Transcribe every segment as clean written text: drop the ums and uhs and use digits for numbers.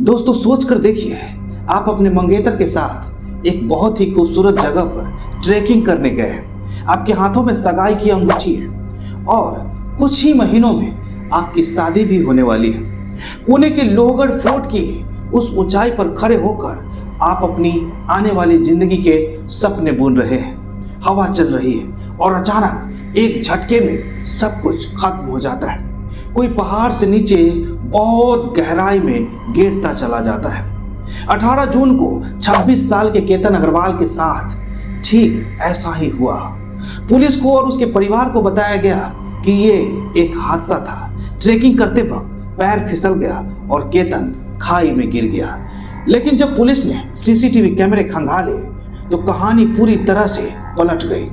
दोस्तों सोच कर देखिए, आप अपने मंगेतर के साथ एक बहुत ही खूबसूरत जगह पर ट्रैकिंग करने गए हैं। आपके हाथों में सगाई की अंगूठी है और कुछ ही महीनों में आपकी शादी भी होने वाली है। पुणे के लोहगढ़ फोर्ट की उस ऊंचाई पर खड़े होकर आप अपनी आने वाली जिंदगी के सपने बुन रहे हैं। हवा चल रही है और अचानक एक झटके में सब कुछ खत्म हो जाता है। कोई पहाड़ से नीचे बहुत गहराई में गिरता चला जाता है। 18 जून को 26 साल के केतन अग्रवाल के साथ ठीक ऐसा ही हुआ। पुलिस को और उसके परिवार को बताया गया कि ये एक हादसा था। ट्रेकिंग करते वक्त पैर फिसल गया और केतन खाई में गिर गया। लेकिन जब पुलिस ने सीसीटीवी कैमरे खंगाले तो कहानी पूरी तरह से पलट गई।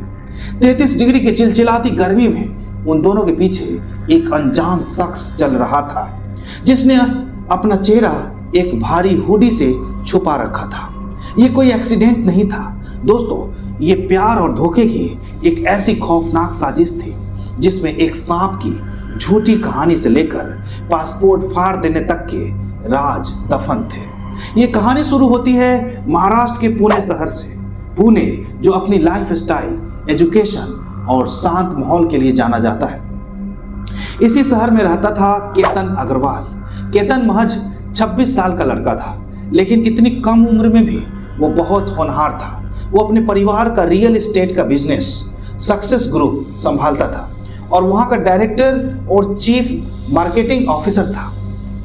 33 डिग्री की चिलचिलाती गर्मी में उन दोनों के पीछे एक अनजान शख्स चल रहा था, जिसने अपना चेहरा एक भारी हुडी से छुपा रखा था। ये कोई एक्सीडेंट नहीं था दोस्तों, ये प्यार और धोखे की एक ऐसी खौफनाक साजिश थी जिसमें एक सांप की झूठी कहानी से लेकर पासपोर्ट फाड़ देने तक के राज दफन थे। ये कहानी शुरू होती है महाराष्ट्र के पुणे शहर से। पुणे जो अपनी लाइफ स्टाइल, एजुकेशन और शांत माहौल के लिए जाना जाता है। इसी शहर में रहता था केतन अग्रवाल। केतन महज 26 साल का लड़का था, लेकिन इतनी कम उम्र में भी वो बहुत होनहार था। वो अपने परिवार का रियल एस्टेट का बिजनेस सक्सेस ग्रुप संभालता था और वहाँ का डायरेक्टर और चीफ मार्केटिंग ऑफिसर था।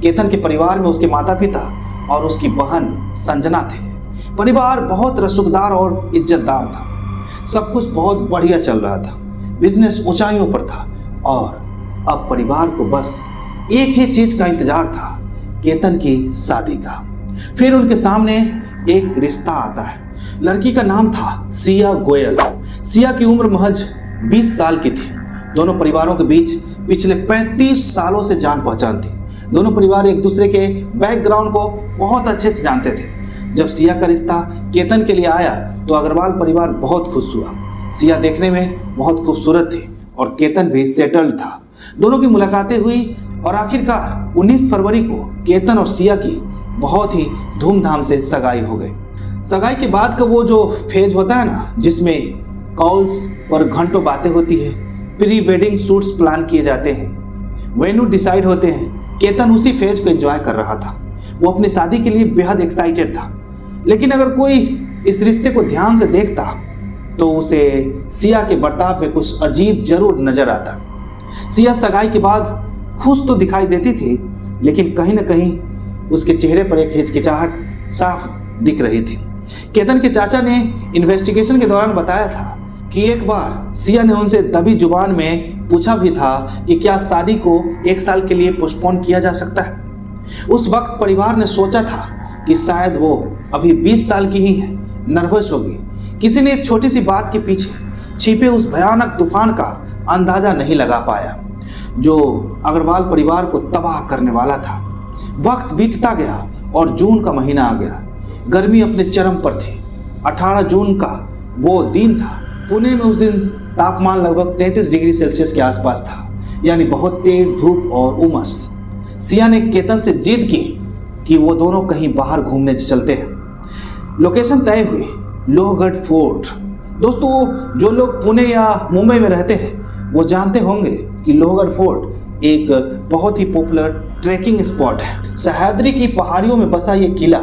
केतन के परिवार में उसके माता पिता और उसकी बहन संजना थे। परिवार बहुत रसूखदार और इज्जतदार था। सब कुछ बहुत बढ़िया चल रहा था। बिजनेस ऊंचाइयों पर था और अब परिवार को बस एक ही चीज का इंतजार था, केतन की शादी का। फिर उनके सामने एक रिश्ता आता है। लड़की का नाम था सिया गोयल। सिया की उम्र महज 20 साल की थी। दोनों परिवारों के बीच पिछले 35 सालों से जान पहचान थी। दोनों परिवार एक दूसरे के बैकग्राउंड को बहुत अच्छे से जानते थे। जब सिया का रिश्ता केतन के लिए आया तो अग्रवाल परिवार बहुत खुश हुआ। सिया देखने में बहुत खूबसूरत थी और केतन भी सेटल्ड था। दोनों की मुलाकातें हुई और आखिरकार 19 फरवरी को केतन और सिया की बहुत ही धूमधाम से सगाई हो गई। सगाई के बाद का वो जो फेज होता है ना, जिसमें कॉल्स पर घंटों बातें होती है, प्री वेडिंग शूट्स प्लान किए जाते हैं, वेन्यू डिसाइड होते हैं, केतन उसी फेज को एंजॉय कर रहा था। वो अपनी शादी के लिए बेहद एक्साइटेड था। लेकिन अगर कोई इस रिश्ते को ध्यान से देखता तो उसे सिया के बर्ताव में कुछ अजीब जरूर नजर आता। सिया सगाई के बाद खुश तो दिखाई देती थी, लेकिन कहीं ना कहीं उसके चेहरे पर एक हिचकिचाहट साफ दिख रही थी। केतन के चाचा ने इन्वेस्टिगेशन के दौरान बताया था कि एक बार सिया ने उनसे दबी जुबान में पूछा भी था कि क्या शादी को 1 साल के लिए पोस्टपोन किया जा सकता है। उस वक्त परिवार ने सोचा था कि शायद वो अभी 20 साल की ही है, नर्वस होगी। किसी ने इस छोटी सी बात के पीछे छिपे उस भयानक तूफान का अंदाजा नहीं लगा पाया जो अग्रवाल परिवार को तबाह करने वाला था। वक्त बीतता गया और जून का महीना आ गया। गर्मी अपने चरम पर थी। 18 जून का वो दिन था। पुणे में उस दिन तापमान लगभग 33 डिग्री सेल्सियस के आसपास था, यानी बहुत तेज धूप और उमस। सिया ने केतन से जिद की कि वो दोनों कहीं बाहर घूमने चलते हैं। लोकेशन तय हुई, लोहगढ़ फोर्ट। दोस्तों जो लोग पुणे या मुंबई में रहते हैं वो जानते होंगे कि लोहगढ़ फोर्ट एक बहुत ही पॉपुलर ट्रैकिंग स्पॉट है। सह्याद्री की पहाड़ियों में बसा ये किला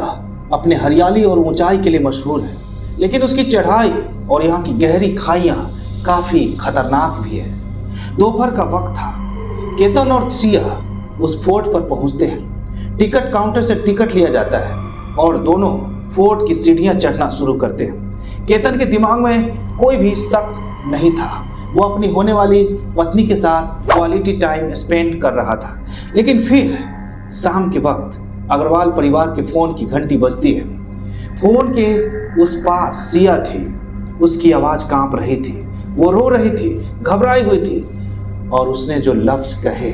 अपने हरियाली और ऊंचाई के लिए मशहूर है, लेकिन उसकी चढ़ाई और यहाँ की गहरी खाइयाँ काफ़ी खतरनाक भी है। दोपहर का वक्त था। केतन और सिया उस फोर्ट पर पहुँचते हैं। टिकट काउंटर से टिकट लिया जाता है और दोनों फोर्ट की सीढ़ियाँ चढ़ना शुरू करते हैं। केतन के दिमाग में कोई भी शक नहीं था। वो अपनी होने वाली पत्नी के साथ क्वालिटी टाइम स्पेंड कर रहा था। लेकिन फिर शाम के वक्त अग्रवाल परिवार के फ़ोन की घंटी बजती है। फोन के उस पार सिया थी। उसकी आवाज़ कांप रही थी, वो रो रही थी, घबराई हुई थी और उसने जो लफ्ज़ कहे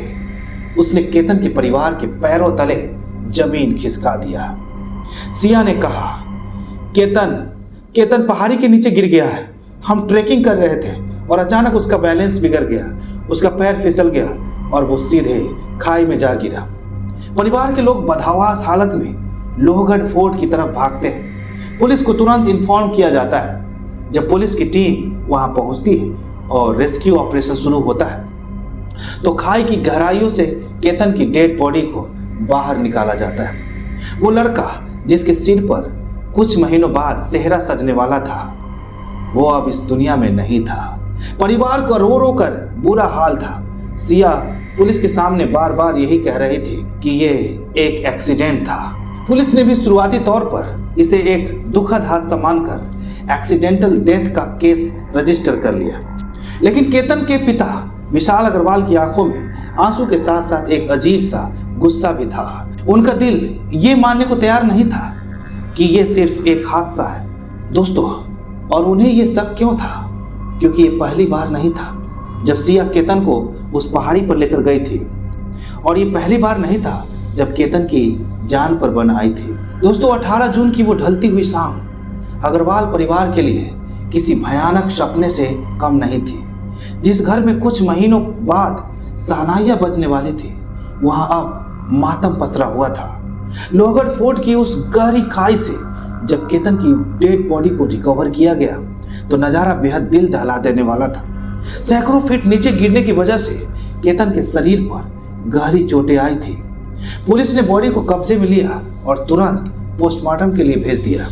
उसने केतन के परिवार के पैरों तले जमीन खिसका दिया। सिया ने कहा, केतन पहाड़ी के नीचे गिर गया है। हम ट्रैकिंग कर रहे थे और अचानक उसका बैलेंस बिगड़ गया, उसका पैर फिसल गया और वो सीधे खाई में जा गिरा। परिवार के लोग बदहवास हालत में लोहगढ़ फोर्ट की तरफ भागते हैं। पुलिस को तुरंत इन्फॉर्म किया जाता है। जब पुलिस की टीम वहां पहुंचती है और रेस्क्यू ऑपरेशन शुरू होता है तो खाई की गहराइयों से केतन की डेड बॉडी को बाहर निकाला जाता है। वो लड़का जिसके सिर पर कुछ महीनों बाद सेहरा सजने वाला था, वो अब इस दुनिया में नहीं था। परिवार को रो रो कर बुरा हाल था। सिया पुलिस के सामने बार बार यही कह रही थी कि ये एक एक्सीडेंट था। पुलिस ने भी शुरुआती तौर पर इसे एक दुखद हादसा मानकर एक्सीडेंटल डेथ का केस रजिस्टर कर लिया। लेकिन केतन के पिता विशाल अग्रवाल की आंखों में आंसू के साथ साथ एक अजीब सा गुस्सा भी था। उनका दिल ये मानने को तैयार नहीं था कि ये सिर्फ एक हादसा है दोस्तों। और उन्हें ये शक क्यों था? क्योंकि ये पहली बार नहीं था जब सिया केतन को उस पहाड़ी पर लेकर गई थी, और ये पहली बार नहीं था जब केतन की जान पर बन आई थी। दोस्तों 18 जून की वो ढलती हुई शाम अग्रवाल परिवार के लिए किसी भयानक सपने से कम नहीं थी। जिस घर में कुछ महीनों बाद शहनाइयां बजने वाली थी, वहां अब मातम पसरा हुआ था। लोहगढ़ फोर्ट की उस गहरी खाई से जब केतन की डेड बॉडी को रिकवर किया गया तो नज़ारा बेहद दिल दहला देने वाला था। सैकड़ों फीट नीचे गिरने की वजह से केतन के शरीर पर गहरी चोटें आई थी। पुलिस ने बॉडी को कब्जे में लिया और तुरंत पोस्टमार्टम के लिए भेज दिया।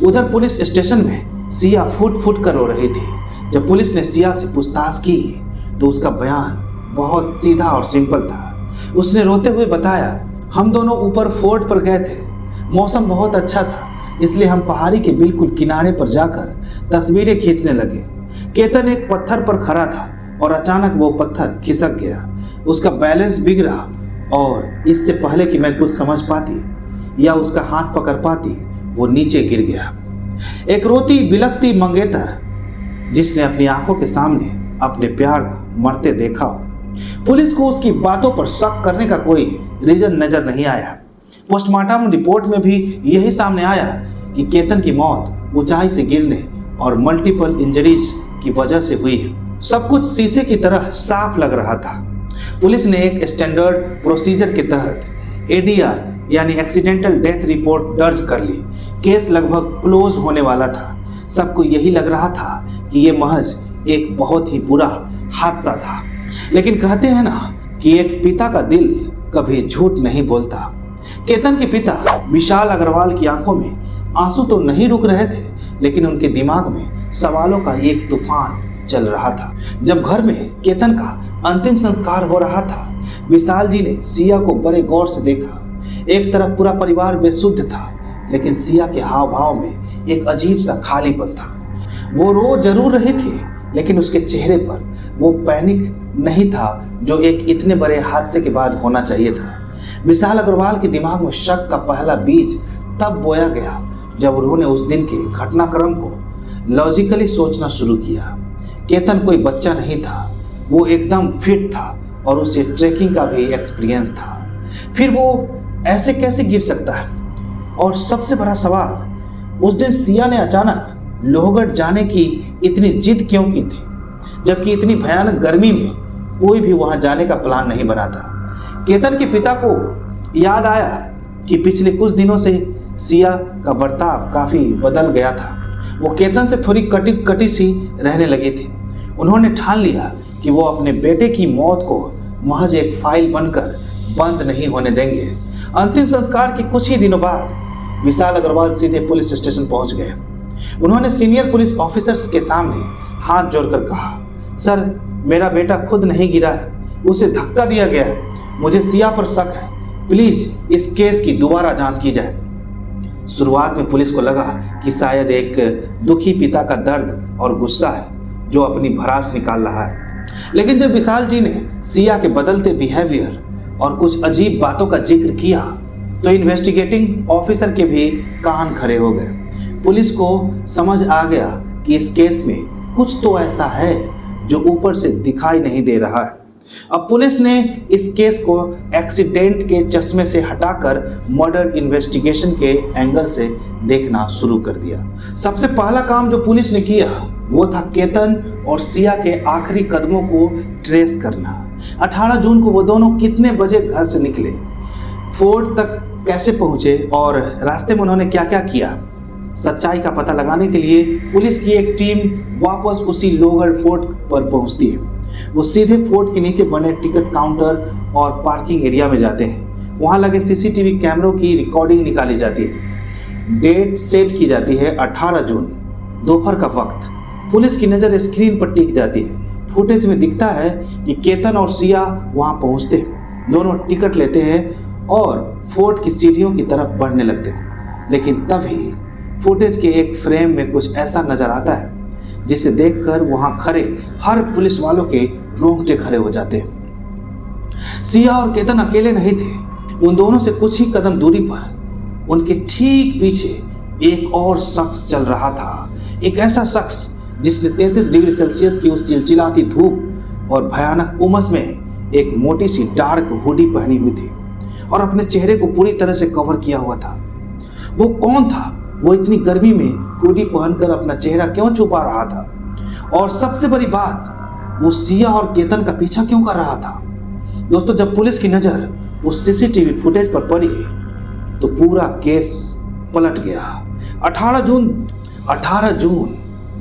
उधर पुलिस स्टेशन में सिया फुट फुट कर रो रही थी। जब पुलिस ने सिया से पूछताछ की तो उसका बयान बहुत सीधा और सिंपल था। उसने रोते हुए बताया, हम दोनों ऊपर फोर्ट पर गए थे, मौसम बहुत अच्छा था, इसलिए हम पहाड़ी के बिल्कुल किनारे पर जाकर तस्वीरें खींचने लगे। केतन एक पत्थर पर खड़ा था और अचानक वो पत्थर खिसक गया। उसका बैलेंस बिगड़ा और इससे पहले कि मैं कुछ समझ पाती या उसका हाथ पकड़ पाती, वो नीचे गिर गया। एक रोती बिलखती मंगेतर जिसने अपनी आंखों के सामने अपने प्यार को मरते देखा। पुलिस को उसकी बातों पर शक करने का कोई रीजन नजर नहीं आया। पोस्टमार्टम रिपोर्ट में भी यही सामने आया कि केतन की मौत ऊंचाई से गिरने और मल्टीपल इंजरीज की वजह से हुई है। सब कुछ शीशे की तरह साफ लग रहा था। पुलिस ने एक स्टैंडर्ड प्रोसीजर के तहत एडीआर यानी एक्सीडेंटल डेथ रिपोर्ट दर्ज कर ली। केस लगभग क्लोज होने वाला था। सबको यही लग रहा था कि ये महज एक बहुत ही बुरा हादसा था। लेकिन कहते हैं ना कि एक पिता का दिल कभी झूठ नहीं बोलता। केतन के पिता विशाल अग्रवाल की आंखों में आंसू तो नहीं रुक रहे थे, लेकिन उनके दिमाग में सवालों का एक तूफान चल रहा था। जब घर में केतन का अंतिम संस्कार हो रहा था, विशाल जी ने सिया को बड़े गौर से देखा। एक तरफ पूरा परिवार बेसुध था, लेकिन सिया के हाव भाव में एक अजीब सा खालीपन था। वो रो जरूर रही थी, लेकिन उसके चेहरे पर वो पैनिक नहीं था जो एक इतने बड़े हादसे के बाद होना चाहिए था। विशाल अग्रवाल के दिमाग में शक का पहला बीज तब बोया गया जब उन्होंने उस दिन के घटनाक्रम को लॉजिकली सोचना शुरू किया। केतन कोई बच्चा नहीं था, वो एकदम फिट था और उसे ट्रैकिंग का भी एक्सपीरियंस था। फिर वो ऐसे कैसे गिर सकता है? और सबसे बड़ा सवाल, उस दिन सिया ने अचानक लोहगढ़ जाने की इतनी जिद क्यों की थी, जबकि इतनी भयानक गर्मी में कोई भी वहां जाने का प्लान नहीं बना था। केतन के पिता को याद आया कि पिछले कुछ दिनों से सिया का बर्ताव काफ़ी बदल गया था। वो केतन से थोड़ी कटी सी रहने लगी थी। उन्होंने ठान लिया कि वो अपने बेटे की मौत को महज एक फाइल बनकर बंद नहीं होने देंगे। अंतिम संस्कार के कुछ ही दिनों बाद विशाल अग्रवाल सीधे पुलिस स्टेशन पहुंच गए। उन्होंने सीनियर पुलिस ऑफिसर्स के सामने हाथ जोड़कर कहा, सर, मेरा बेटा खुद नहीं गिरा है, उसे धक्का दिया गया है। मुझे सिया पर शक है, प्लीज इस केस की दोबारा जांच की जाए। शुरुआत में पुलिस को लगा कि शायद एक दुखी पिता का दर्द और गुस्सा है जो अपनी भड़ास निकाल रहा है, लेकिन जब विशाल जी ने सिया के बदलते बिहेवियर और कुछ अजीब बातों का जिक्र किया तो इन्वेस्टिगेटिंग ऑफिसर के भी कान खड़े हो गए। पुलिस को समझ आ गया कि इस केस में कुछ तो ऐसा है जो ऊपर से दिखाई नहीं दे रहा है। अब पुलिस ने इस केस को एक्सीडेंट के चश्मे से हटाकर मर्डर इन्वेस्टिगेशन के एंगल से देखना शुरू कर दिया। सबसे पहला काम जो पुलिस ने किया वो था केतन और सिया के आखिरी कदमों को ट्रेस करना। 18 जून को वो दोनों कितने बजे घर से निकले, फोर्ट तक कैसे पहुंचे और रास्ते में उन्होंने क्या क्या किया, सच्चाई का पता लगाने के लिए पुलिस की एक टीम वापस उसी लोहगढ़ फोर्ट पर पहुंचती है। वो सीधे फोर्ट के नीचे बने टिकट काउंटर और पार्किंग एरिया में जाते हैं। वहां लगे सीसीटीवी कैमरों की रिकॉर्डिंग निकाली जाती है। डेट सेट की जाती है 18 जून दोपहर का वक्त। पुलिस की नज़र स्क्रीन पर टिक जाती है। फुटेज में दिखता है कि केतन और सिया वहां पहुंचते हैं। दोनों टिकट लेते हैं और फोर्ट की सीढ़ियों की तरफ बढ़ने लगते हैं। लेकिन तभी फुटेज के एक फ्रेम में कुछ ऐसा नजर आता है जिसे देखकर वहां खड़े हर पुलिस वालों के रोंगटे खड़े हो जाते हैं। सिया और केतन अकेले नहीं थे। उन दोनों से कुछ ही कदम दूरी पर उनके ठीक पीछे एक और शख्स चल रहा था। एक ऐसा शख्स जिसने 33 डिग्री सेल्सियस की उस चिलचिलाती धूप और भयानक उमस में एक मोटी सी डार्क हुडी पहनी हुई थी और अपने चेहरे को पूरी तरह से कवर किया हुआ था। वो कौन था? वो इतनी गर्मी में हुडी पहनकर अपना चेहरा क्यों छुपा रहा था? और सबसे बड़ी बात, वो सिया और केतन का पीछा क्यों कर रहा था? दोस्तों, जब पुलिस की नज़र उस सीसीटीवी फुटेज पर पड़ी तो पूरा केस पलट गया। 18 जून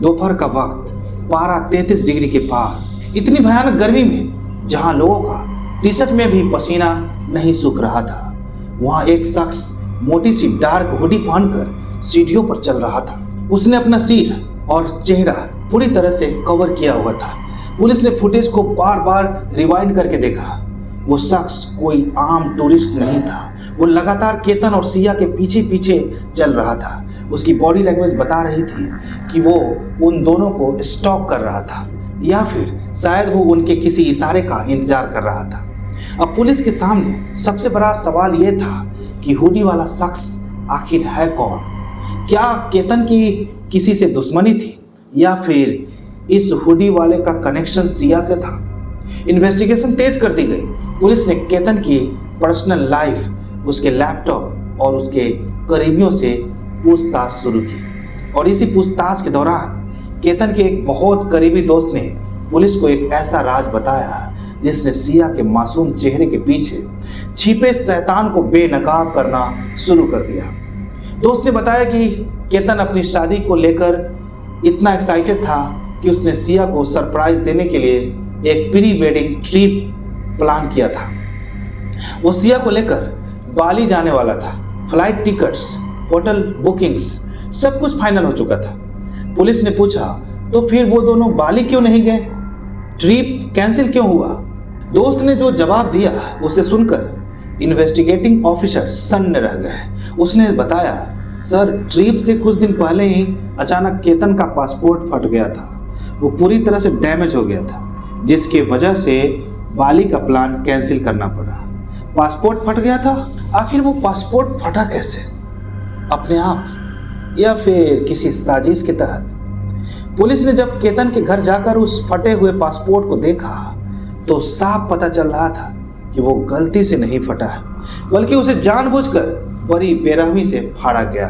दोपहर का वक्त, पारा 33 डिग्री के पार। इतनी भयानक गर्मी में जहां लोगों का टी शर्ट में भी पसीना नहीं सूख रहा था, वहां एक शख्स मोटी सी डार्क हुडी पहनकर सीढ़ियों पर चल रहा था। उसने अपना सिर और चेहरा पूरी तरह से कवर किया हुआ था। पुलिस ने फुटेज को बार बार रिवाइंड करके देखा। वो शख्स कोई आम टूरिस्ट नहीं था। वो लगातार केतन और सिया के पीछे पीछे चल रहा था। उसकी बॉडी लैंग्वेज बता रही थी कि वो उन दोनों को स्टॉप कर रहा था या फिर शायद वो उनके किसी इशारे का इंतजार कर रहा था। अब पुलिस के सामने सबसे बड़ा सवाल ये था कि हुडी वाला शख्स आखिर है कौन? क्या केतन की किसी से दुश्मनी थी या फिर इस हुडी वाले का कनेक्शन सिया से था? इन्वेस्टिगेशन तेज कर दी गई। पुलिस ने केतन की पर्सनल लाइफ, उसके लैपटॉप और उसके करीबियों से पूछताछ शुरू की और इसी पूछताछ के दौरान केतन के एक बहुत करीबी दोस्त ने पुलिस को एक ऐसा राज बताया जिसने सिया के मासूम चेहरे के पीछे छिपे शैतान को बेनकाब करना शुरू कर दिया। दोस्त ने बताया कि केतन अपनी शादी को लेकर इतना एक्साइटेड था कि उसने सिया को सरप्राइज देने के लिए एक प्री वेडिंग ट्रिप प्लान किया था। वो सिया को लेकर बाली जाने वाला था। फ्लाइट टिकट्स, होटल बुकिंग्स, सब कुछ फाइनल हो चुका था। पुलिस ने पूछा, तो फिर वो दोनों बाली क्यों नहीं गए? ट्रिप कैंसिल क्यों हुआ? दोस्त ने जो जवाब दिया उसे सुनकर इन्वेस्टिगेटिंग ऑफिसर सन्न रह गए। उसने बताया, सर, ट्रिप से कुछ दिन पहले ही अचानक केतन का पासपोर्ट फट गया था। वो पूरी तरह से डैमेज हो गया था, जिसकी वजह से बाली का प्लान कैंसिल करना पड़ा। पासपोर्ट फट गया था? आखिर वो पासपोर्ट फटा कैसे? अपने आप या फिर किसी साजिश के तहत? पुलिस ने जब केतन के घर जाकर उस फटे हुए पासपोर्ट को देखा तो साफ पता चल रहा था कि वो गलती से नहीं फटा है, बल्कि उसे जानबूझकर बड़ी बेरहमी से फाड़ा गया।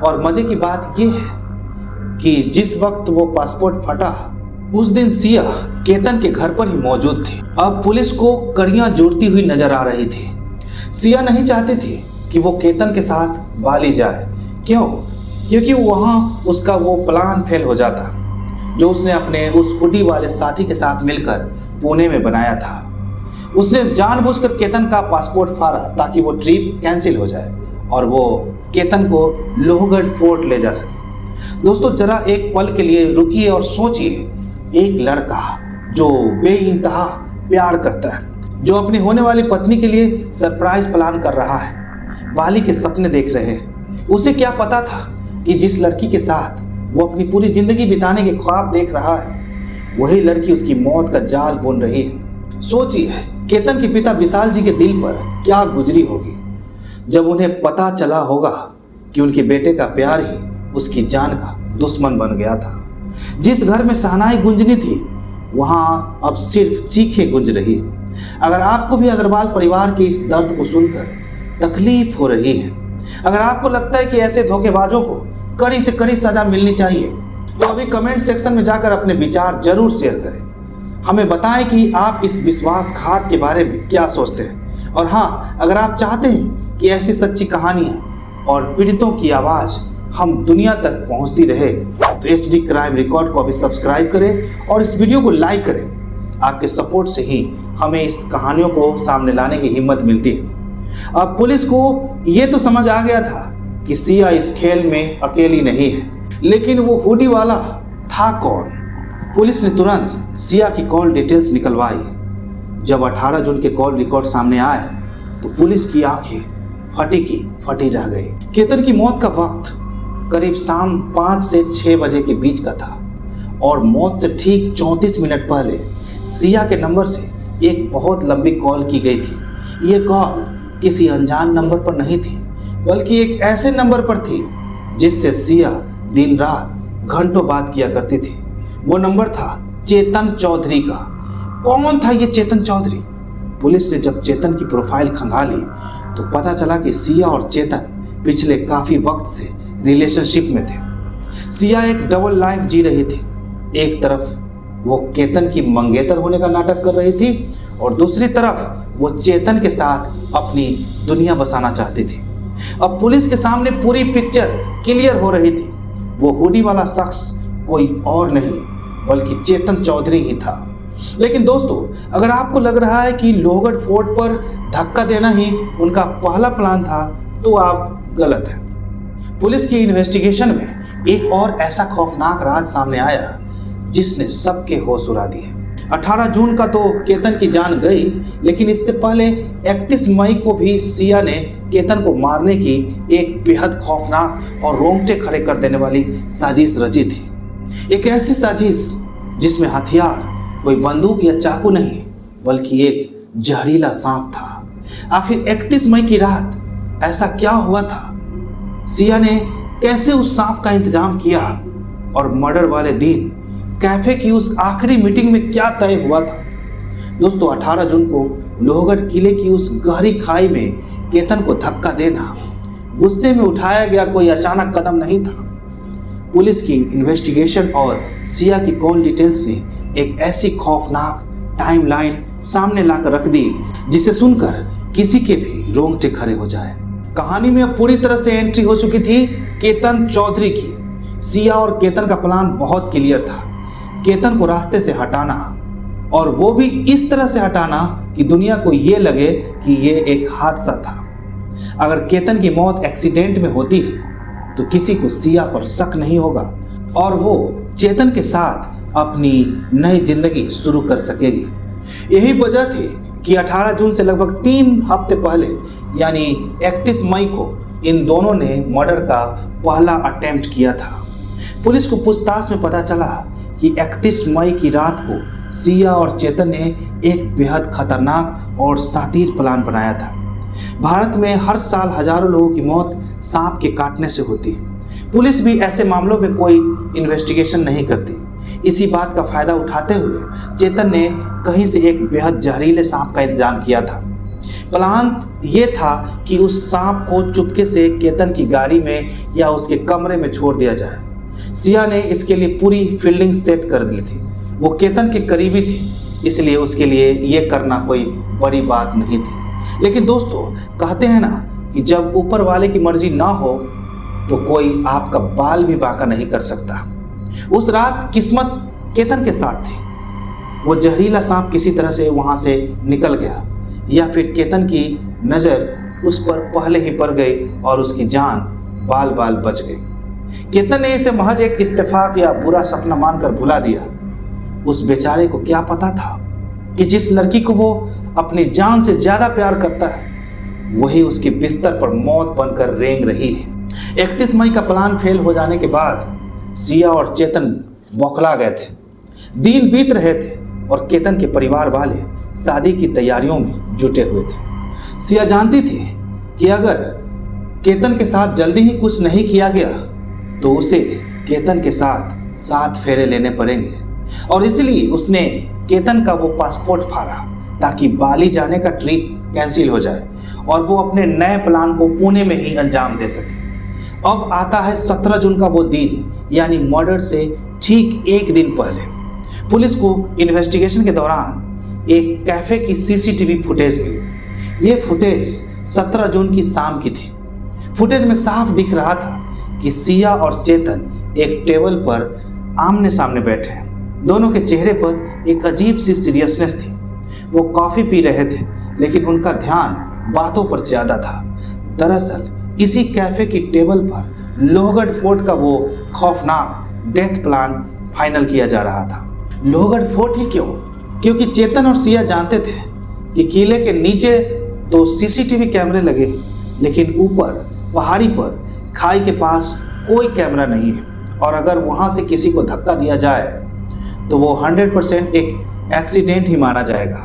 और मजे की बात यह है कि जिस वक्त वो पासपोर्ट फटा उस दिन सिया केतन के घर पर ही मौजूद थी। अब पुलिस को कड़ियां जोड़ती हुई नजर आ रही थी। सिया नहीं चाहती थी कि वो केतन के साथ बाली जाए। क्यों? क्योंकि वहां उसका वो प्लान फेल हो जाता जो उसने अपने उस हुडी वाले साथी के साथ मिलकर पुणे में बनाया था। उसने जानबूझकर केतन का पासपोर्ट फाड़ा ताकि वो ट्रिप कैंसिल हो जाए और वो केतन को लोहगढ़ फोर्ट ले जा सके। दोस्तों, जरा एक पल के लिए रुकिए और सोचिए, एक लड़का जो बेइंतहा प्यार करता है, जो अपनी होने वाली पत्नी के लिए सरप्राइज प्लान कर रहा है, बाली के सपने देख रहे हैं। उसे क्या पता था कि जिस लड़की के साथ वो अपनी पूरी जिंदगी बिताने के ख्वाब देख रहा है, वही लड़की उसकी मौत का जाल बुन रही है। सोचिए, केतन के पिता विशाल जी के दिल पर क्या गुजरी होगी जब उन्हें पता चला होगा कि उनके बेटे का प्यार ही उसकी जान का दुश्मन बन गया था। जिस घर में शहनाई गूंजनी थी वहां अब सिर्फ चीखें गूंज रही। अगर आपको भी अग्रवाल परिवार के इस दर्द को सुनकर तकलीफ हो रही है, अगर आपको लगता है कि ऐसे धोखेबाजों को कड़ी से कड़ी सजा मिलनी चाहिए, तो अभी कमेंट सेक्शन में जाकर अपने विचार जरूर शेयर करें। हमें बताएं कि आप इस विश्वासघात के बारे में क्या सोचते हैं। और हाँ, अगर आप चाहते हैं कि ऐसी सच्ची कहानियां और पीड़ितों की आवाज़ हम दुनिया तक पहुंचती रहे तो HD क्राइम रिकॉर्ड को अभी सब्सक्राइब करें और इस वीडियो को लाइक करें। आपके सपोर्ट से ही हमें इस कहानियों को सामने लाने की हिम्मत मिलती है। अब पुलिस को ये तो समझ आ गया था कि सिया इस खेल में अकेली नहीं है, लेकिन वो हुडी वाला था कौन? पुलिस ने तुरंत सिया की कॉल डिटेल्स निकलवाई। जब 18 जून के कॉल रिकॉर्ड सामने आए तो पुलिस की आंखें फटी की फटी रह गई। केतन की मौत का वक्त करीब शाम 5 से 6 बजे के बीच का था और मौत से ठीक 34 मिनट पहले सिया के नंबर से एक बहुत लंबी कॉल की गई थी। ये कॉल किसी अनजान नंबर पर नहीं थी, बल्कि एक ऐसे नंबर पर थी जिससे सिया दिन रात घंटों बात किया करती थी। वो नंबर था चेतन चौधरी का। कौन था ये चेतन चौधरी? पुलिस ने जब चेतन की प्रोफाइल खंगाली तो पता चला कि सिया और चेतन पिछले काफी वक्त से रिलेशनशिप में थे। सिया एक डबल लाइफ जी रही थी। एक तरफ वो केतन की मंगेतर होने का नाटक कर रही थी और दूसरी तरफ वो चेतन के साथ अपनी दुनिया बसाना चाहती थी। अब पुलिस के सामने पूरी पिक्चर क्लियर हो रही थी। वो हुडी वाला शख्स कोई और नहीं बल्कि चेतन चौधरी ही था। लेकिन दोस्तों, अगर आपको लग रहा है कि लोहगढ़ फोर्ट पर धक्का देना ही उनका पहला प्लान था तो आप गलत हैं। पुलिस की इन्वेस्टिगेशन में एक और ऐसा खौफनाक राज सामने आया जिसने सबके होश उड़ा दिए। 18 जून का तो केतन की जान गई, लेकिन इससे पहले 31 मई को भी सिया ने केतन को मारने की एक बेहद खौफनाक और रोंगटे खड़े कर देने वाली साजिश रची थी। एक ऐसी साजिश जिसमें हथियार कोई बंदूक या चाकू नहीं बल्कि एक जहरीला सांप था। आखिर 31 मई की रात ऐसा क्या हुआ था? सिया ने कैसे उस सांप का इंतजाम किया और मर्डर वाले दिन कैफे की उस आखिरी मीटिंग में क्या तय हुआ था? दोस्तों, 18 जून को लोहगढ़ किले की उस गहरी खाई में केतन को धक्का देना गुस्से में उठाया गया कोई अचानक कदम नहीं था। पुलिस की इन्वेस्टिगेशन और सिया की कॉल डिटेल्स ने एक ऐसी खौफनाक टाइमलाइन सामने लाकर रख दी जिसे सुनकर किसी के भी रोंगटे खड़े हो जाए। कहानी में अब पूरी तरह से एंट्री हो चुकी थी केतन चौधरी की। सिया और केतन का प्लान बहुत क्लियर था। केतन को रास्ते से हटाना और वो भी इस तरह से हटाना कि दुनिया को ये लगे कि ये एक हादसा था। अगर केतन की मौत एक्सीडेंट में होती तो किसी को सिया पर शक नहीं होगा और वो चेतन के साथ अपनी नई जिंदगी शुरू कर सकेगी। यही वजह थी कि 18 जून से लगभग 3 हफ्ते पहले यानी 31 मई को इन दोनों ने मर्डर का पहला अटेम्प्ट किया था। पुलिस को पूछताछ में पता चला कि 31 मई की रात को सिया और चेतन ने एक बेहद खतरनाक और शातिर प्लान बनाया था। भारत में हर साल हजारों लोगों की मौत सांप के काटने से होती है। पुलिस भी ऐसे मामलों में कोई इन्वेस्टिगेशन नहीं करती। इसी बात का फायदा उठाते हुए चेतन ने कहीं से एक बेहद जहरीले सांप का इंतजाम किया था। प्लान ये था कि उस सांप को चुपके से केतन की गाड़ी में या उसके कमरे में छोड़ दिया जाए। सिया ने इसके लिए पूरी फील्डिंग सेट कर दी थी। वो केतन के करीबी थी, इसलिए उसके लिए ये करना कोई बड़ी बात नहीं थी। लेकिन दोस्तों, कहते हैं ना कि जब ऊपर वाले की मर्जी ना हो तो कोई आपका बाल भी बांका नहीं कर सकता। उस रात किस्मत केतन के साथ थी। वो जहरीला सांप किसी तरह से वहां से निकल गया या फिर केतन की नज़र उस पर पहले ही पड़ गई और उसकी जान बाल बाल बच गई। केतन ने इसे महज एक इत्तेफाक या बुरा सपना मानकर भुला दिया। उस बेचारे को क्या पता था कि जिस लड़की को वो अपनी जान से ज्यादा प्यार करता है वही उसके बिस्तर पर मौत बनकर रेंग रही है। 31 मई का प्लान फेल हो जाने के बाद सिया और चेतन बौखला गए थे। दिन बीत रहे थे और केतन के परिवार वाले शादी की तैयारियों में जुटे हुए थे। सिया जानती थी कि अगर केतन के साथ जल्दी ही कुछ नहीं किया गया तो उसे केतन के साथ 7 फेरे लेने पड़ेंगे और इसलिए उसने केतन का वो पासपोर्ट फाड़ा ताकि बाली जाने का ट्रिप कैंसिल हो जाए और वो अपने नए प्लान को पुणे में ही अंजाम दे सके। अब आता है 17 जून का वो दिन, यानी मर्डर से ठीक एक दिन पहले। पुलिस को इन्वेस्टिगेशन के दौरान एक कैफे की सीसीटीवी फुटेज मिली। ये फुटेज 17 जून की शाम की थी। फुटेज में साफ दिख रहा था कि सिया और चेतन एक टेबल पर आमने सामने बैठे हैं। दोनों के चेहरे पर एक अजीब सी सीरियसनेस थी। वो कॉफी पी रहे थे, लेकिन उनका ध्यान बातों पर ज्यादा था। दरअसल इसी कैफे की टेबल पर लोहगढ़ फोर्ट का वो खौफनाक डेथ प्लान फाइनल किया जा रहा था। लोहगढ़ फोर्ट ही क्यों? क्योंकि चेतन और सिया जानते थे कि किले के नीचे तो सीसीटीवी कैमरे लगे, लेकिन ऊपर पहाड़ी पर खाई के पास कोई कैमरा नहीं है। और अगर वहां से किसी को धक्का दिया जाए तो वो 100% एक एक्सीडेंट ही माना जाएगा।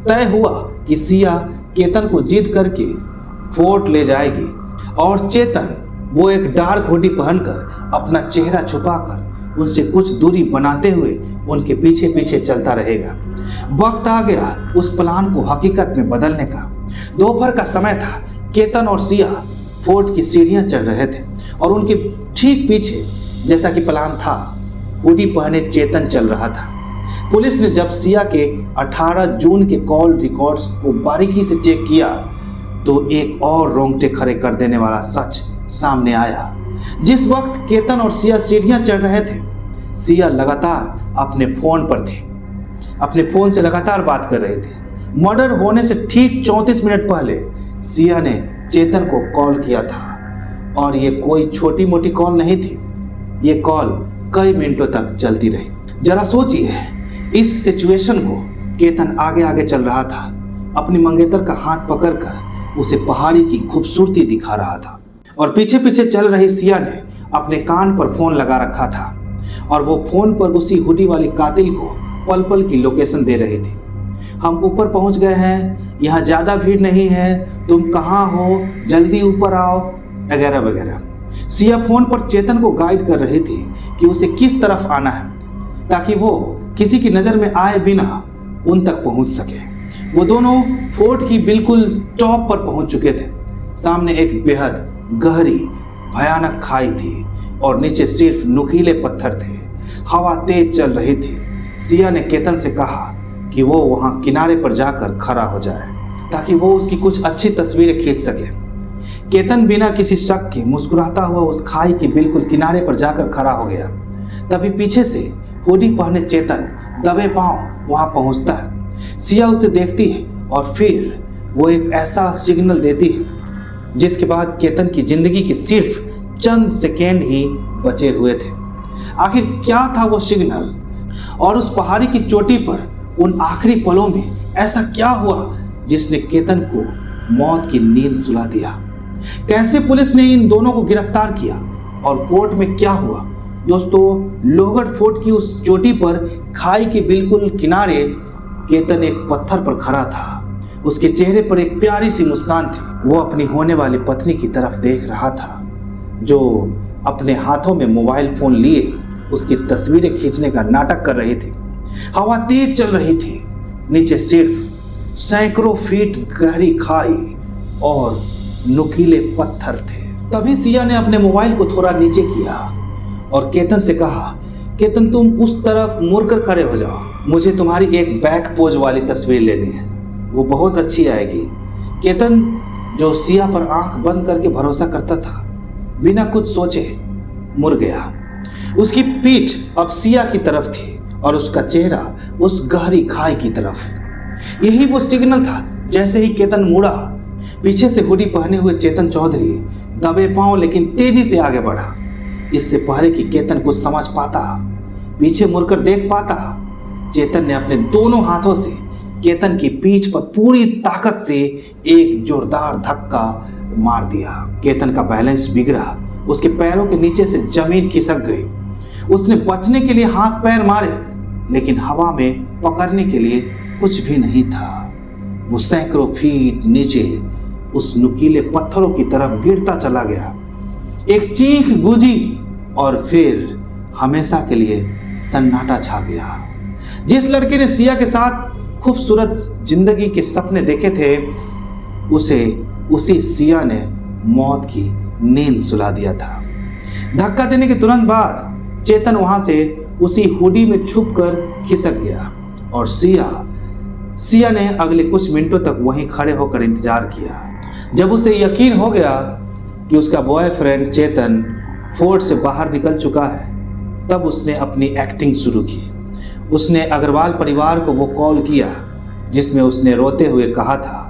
तय हुआ कि सिया केतन को जिद करके फोर्ट ले जाएगी और चेतन वो एक डार्क हुडी पहनकर अपना चेहरा छुपाकर उनसे कुछ दूरी बनाते हुए उनके पीछे पीछे चलता रहेगा। वक्त आ गया उस प्लान को हकीकत में बदलने का। दोपहर का समय था। केतन और सिया फोर्ट की सीढ़ियां चढ़ रहे थे और उनके ठीक पीछे, जैसा कि प्लान था, हुडी पहने चेतन चल रहा था। पुलिस ने जब सिया के 18 जून के कॉल रिकॉर्ड्स को बारीकी से चेक किया तो एक और रोंगटे खड़े कर देने वाला सच सामने आया। जिस वक्त केतन और सिया सीढ़ियां चढ़ रहे थे, सिया लगातार अपने फोन पर थे। अपने फोन से लगातार बात कर रहे थे। मर्डर होने से ठीक 34 मिनट पहले सिया ने चेतन को कॉल किया था और ये कोई छोटी मोटी कॉल नहीं थी। ये कॉल कई मिनटों तक चलती रही। जरा सोचिए, इस सिचुएशन को केतन आगे आगे चल रहा था, अपनी मंगेतर का हाथ पकड़कर उसे पहाड़ी की खूबसूरती दिखा रहा था और पीछे पीछे चल रही सिया ने अपने कान पर फोन लगा रखा था और वो फोन पर उसी हुडी वाली कातिल को पल पल की लोकेशन दे रही थी। हम ऊपर पहुंच गए हैं, यहाँ ज़्यादा भीड़ नहीं है, तुम कहाँ हो, जल्दी ऊपर आओ, वगैरह वगैरह। सिया फोन पर चेतन को गाइड कर रही थी कि उसे किस तरफ आना है ताकि वो किसी की नज़र में आए बिना उन तक पहुंच सके। वो दोनों फोर्ट की बिल्कुल टॉप पर पहुंच चुके थे। सामने एक बेहद गहरी भयानक खाई थी और नीचे सिर्फ नुकीले पत्थर थे। हवा तेज चल रही थी। सिया ने केतन से कहा कि वो वहां किनारे पर जाकर खड़ा हो जाए ताकि वो उसकी कुछ अच्छी तस्वीरें खींच सके। केतन बिना किसी शक के मुस्कुराता हुआ उस खाई के बिल्कुल किनारे पर जाकर खड़ा हो गया। तभी पीछे से हुडी पहने चेतन दबे पांव वहां पहुंचता है। सिया उसे देखती है और फिर वो एक ऐसा सिग्नल देती है जिसके बाद केतन की जिंदगी के सिर्फ चंद सेकेंड ही बचे हुए थे। आखिर क्या था वो सिग्नल और उस पहाड़ी की चोटी पर उन आखिरी पलों में ऐसा क्या हुआ जिसने केतन को मौत की नींद सुला दिया? कैसे पुलिस ने इन दोनों को गिरफ्तार किया और कोर्ट में क्या हुआ? दोस्तों, लोहगढ़ फोर्ट की उस चोटी पर खाई के बिल्कुल किनारे केतन एक पत्थर पर खड़ा था। उसके चेहरे पर एक प्यारी सी मुस्कान थी। वो अपनी होने वाली पत्नी की तरफ देख रहा था जो अपने हाथों में मोबाइल फोन लिए उसकी तस्वीरें खींचने का नाटक कर रही थी। हवा तेज चल रही थी। नीचे सिर्फ सैकड़ों फीट गहरी खाई और नुकीले पत्थर थे। तभी सिया ने अपने मोबाइल को थोड़ा नीचे किया और केतन से कहा, केतन तुम उस तरफ मुड़कर खड़े हो जाओ, मुझे तुम्हारी एक बैक पोज वाली तस्वीर लेनी है, वो बहुत अच्छी आएगी। केतन जो सिया पर आंख बंद करके भरोसा करता था, बिना कुछ सोचे मुड़ गया। उसकी पीठ अब सिया की तरफ थी और उसका चेहरा उस गहरी खाई की तरफ। यही वो सिग्नल था। जैसे ही केतन मुड़ा, पीछे से हुडी पहने हुए चेतन चौधरी दबे पांव लेकिन तेजी से आगे बढ़ा। इससे पहले कि केतन कुछ समझ पाता, पीछे मुड़कर देख पाता, चेतन ने अपने दोनों हाथों से केतन की पीठ पर पूरी ताकत से एक जोरदार धक्का मार दिया। केतन का बैलेंस बिगड़ा, उसके पैरों के नीचे से जमीन खिसक गई। उसने बचने के लिए हाथ पैर मारे, लेकिन हवा में पकड़ने के लिए कुछ भी नहीं था। वो सैकड़ों फीट नीचे उस नुकीले पत्थरों की तरफ गिरता चला गया। एक चीख गूंजी और फिर हमेशा के लिए सन्नाटा छा गया। जिस लड़के ने सिया के साथ खूबसूरत जिंदगी के सपने देखे थे, उसे उसी सिया ने मौत की नींद सुला दिया था। धक्का देने के तुरंत बाद चेतन वहां से उसी हुडी में छुपकर खिसक गया और सिया ने अगले कुछ मिनटों तक वहीं खड़े होकर इंतजार किया। जब उसे यकीन हो गया कि उसका बॉयफ्रेंड चेतन फोर्ट से बाहर निकल चुका है, तब उसने अपनी एक्टिंग शुरू की। उसने अग्रवाल परिवार को वो कॉल किया जिसमें उसने रोते हुए कहा था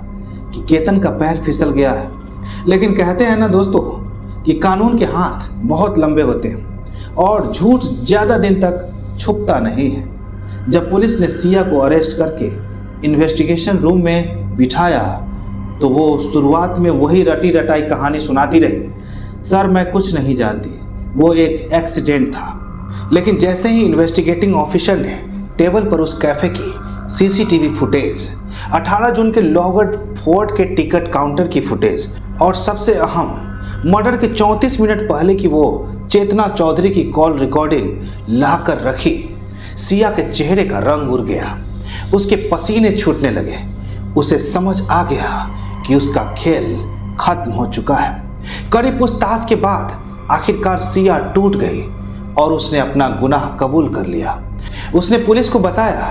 कि केतन का पैर फिसल गया है। लेकिन कहते हैं ना दोस्तों कि कानून के हाथ बहुत लंबे होते हैं और झूठ ज़्यादा दिन तक छुपता नहीं है। जब पुलिस ने सिया को अरेस्ट करके इन्वेस्टिगेशन रूम में बिठाया तो वो शुरुआत में वही रटी रटाई कहानी सुनाती रही, सर मैं कुछ नहीं जानती, वो एक एक्सीडेंट था। लेकिन जैसे ही इन्वेस्टिगेटिंग ऑफिसर ने टेबल पर उस कैफे की सीसीटीवी फुटेज, 18 जून के लोहगढ़ फोर्ट के टिकट काउंटर की फुटेज और सबसे अहम मर्डर के 34 मिनट पहले की वो चेतना चौधरी की कॉल रिकॉर्डिंग लाकर रखी, सिया के चेहरे का रंग उड़ गया, उसके पसीने छूटने लगे। उसे समझ आ गया कि उसका खेल खत्म हो चुका है। कड़ी पूछताछ के बाद आखिरकार सिया टूट गई और उसने अपना गुनाह कबूल कर लिया। उसने पुलिस को बताया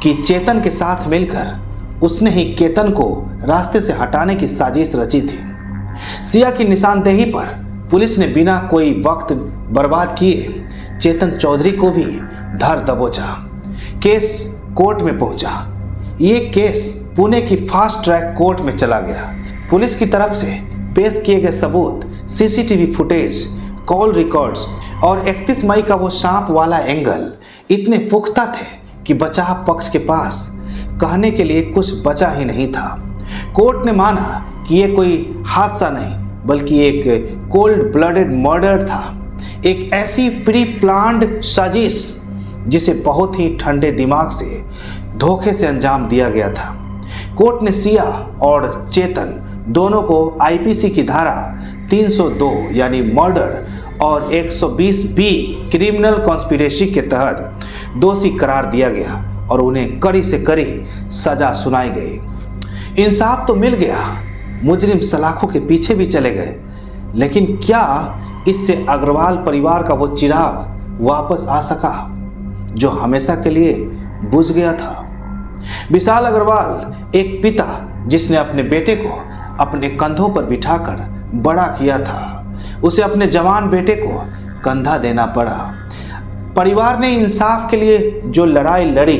कि चेतन के साथ मिलकर उसने ही केतन को रास्ते से हटाने की साजिश रची थी। सिया की निशानदेही पर पुलिस ने बिना कोई वक्त बर्बाद किए चेतन चौधरी को भी धर दबोचा। केस कोर्ट में पहुंचा। ये केस पुणे की फास्ट ट्रैक कोर्ट में चला गया। पुलिस की तरफ से पेश किए गए सबूत, सीसीटीवी फुटेज, कॉल रिकॉर्ड्स और 31 मई का वो सांप वाला एंगल इतने पुख्ता थे कि बचाव पक्ष के पास कहने के लिए कुछ बचा ही नहीं था। कोर्ट ने माना कि ये कोई हादसा नहीं बल्कि एक कोल्ड ब्लडेड मर्डर था, एक ऐसी प्री प्लान्ड साजिश जिसे बहुत ही ठंडे दिमाग से धोखे से अंजाम दिया गया था। कोर्ट ने सिया और चेतन दोनों को आईपीसी की धारा 302 यानी मर्डर और 120 बी क्रिमिनल कॉन्स्पिरेसी के तहत दोषी करार दिया गया और उन्हें कड़ी से कड़ी सजा सुनाई गई। इंसाफ तो मिल गया, मुजरिम सलाखों के पीछे भी चले गए, लेकिन क्या इससे अग्रवाल परिवार का वो चिराग वापस आ सका जो हमेशा के लिए बुझ गया था? विशाल अग्रवाल एक पिता जिसने अपने बेटे को अपने कंधों पर बिठाकर बड़ा किया था, उसे अपने जवान बेटे को कंधा देना पड़ा। परिवार ने इंसाफ के लिए जो लड़ाई लड़ी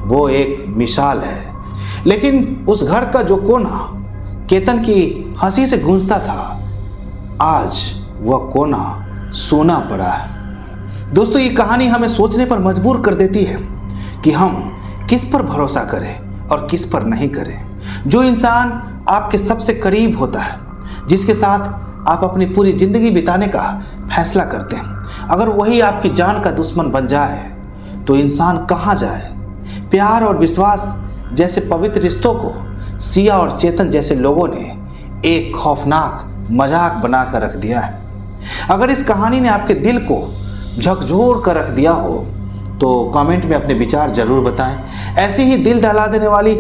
वो एक मिसाल है, लेकिन उस घर का जो कोना केतन की हंसी से गूंजता था, आज वह कोना सूना पड़ा है। दोस्तों, ये कहानी हमें सोचने पर मजबूर कर देती है कि हम किस पर भरोसा करें और किस पर नहीं करें। जो इंसान आपके सबसे करीब होता है, जिसके साथ आप अपनी पूरी जिंदगी बिताने का फैसला करते हैं, अगर वही आपकी जान का दुश्मन बन जाए तो इंसान कहाँ जाए? प्यार और विश्वास जैसे पवित्र रिश्तों को सिया और चेतन जैसे लोगों ने एक खौफनाक मजाक बनाकर रख दिया है। अगर इस कहानी ने आपके दिल को झकझोर कर रख दिया हो तो कमेंट में अपने विचार जरूर बताएं। ऐसी ही दिल दहला देने वाली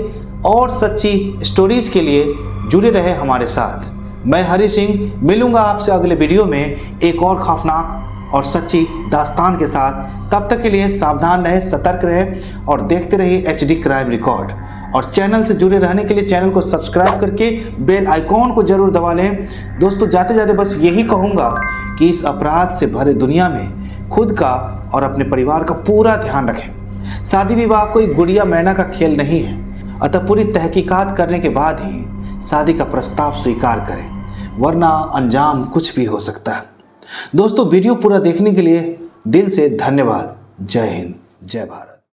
और सच्ची स्टोरीज के लिए जुड़े रहे हमारे साथ। मैं हरी सिंह मिलूंगा आपसे अगले वीडियो में एक और खौफनाक और सच्ची दास्तान के साथ। तब तक के लिए सावधान रहें, सतर्क रहें और देखते रहिए HD क्राइम रिकॉर्ड। और चैनल से जुड़े रहने के लिए चैनल को सब्सक्राइब करके बेल आइकॉन को जरूर दबा लें। दोस्तों, जाते जाते बस यही कहूँगा कि इस अपराध से भरे दुनिया में खुद का और अपने परिवार का पूरा ध्यान रखें। शादी विवाह कोई गुड़िया मैना का खेल नहीं है, अतः पूरी तहकीकात करने के बाद ही शादी का प्रस्ताव स्वीकार करें, वरना अंजाम कुछ भी हो सकता है। दोस्तों, वीडियो पूरा देखने के लिए दिल से धन्यवाद। जय हिंद, जय भारत।